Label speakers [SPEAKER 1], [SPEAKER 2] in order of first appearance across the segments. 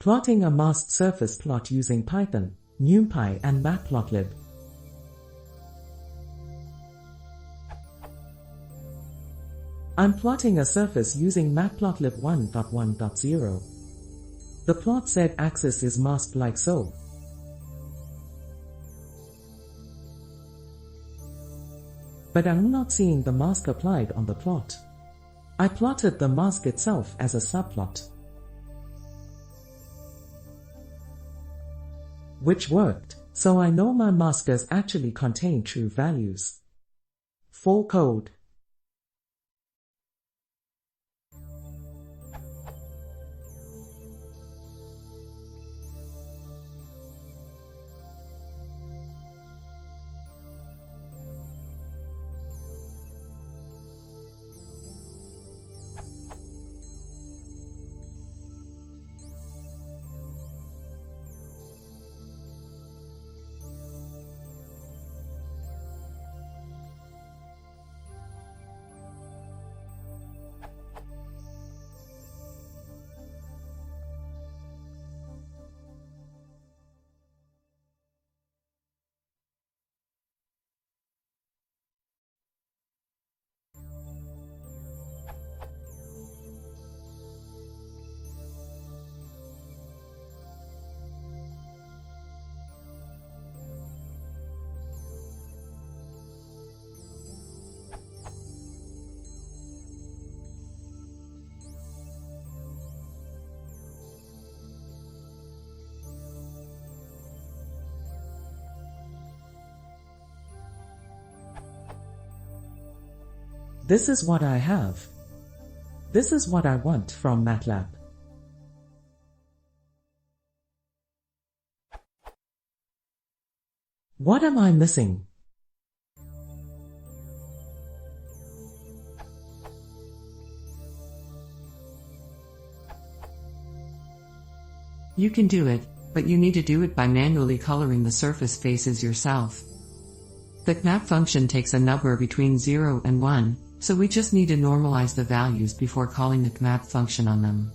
[SPEAKER 1] Plotting a masked surface plot using Python, numpy and matplotlib. I'm plotting a surface using matplotlib 1.1.0. The plot z-axis is masked like so. But I'm not seeing the mask applied on the plot. I plotted the mask itself as a subplot, which worked, so I know my maskers actually contain true values. For code. This is what I have. This is what I want from MATLAB. What am I missing?
[SPEAKER 2] You can do it, but you need to do it by manually coloring the surface faces yourself. The map function takes a number between 0 and 1, so we just need to normalize the values before calling the map function on them.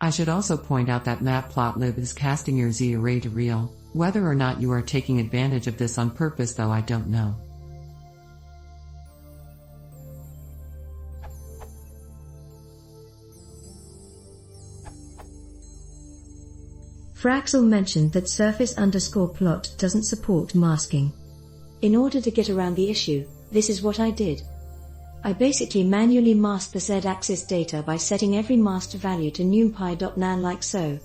[SPEAKER 2] I should also point out that matplotlib is casting your z-array to real. Whether or not you are taking advantage of this on purpose, though, I don't know.
[SPEAKER 3] Fraxel mentioned that surface_plot doesn't support masking. In order to get around the issue, this is what I did. I basically manually masked the z-axis data by setting every masked value to numpy.nan like so.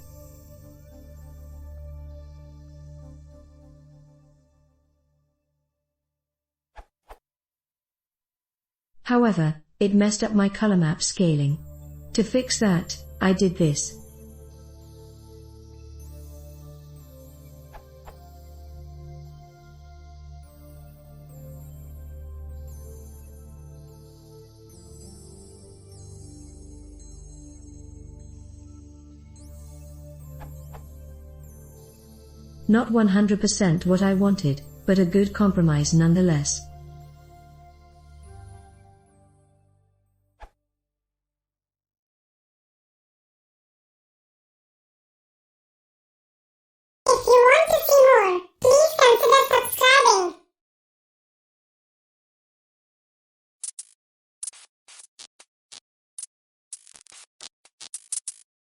[SPEAKER 3] However, it messed up my color map scaling. To fix that, I did this. Not 100% what I wanted, but a good compromise nonetheless.
[SPEAKER 4] If you want to see more, please consider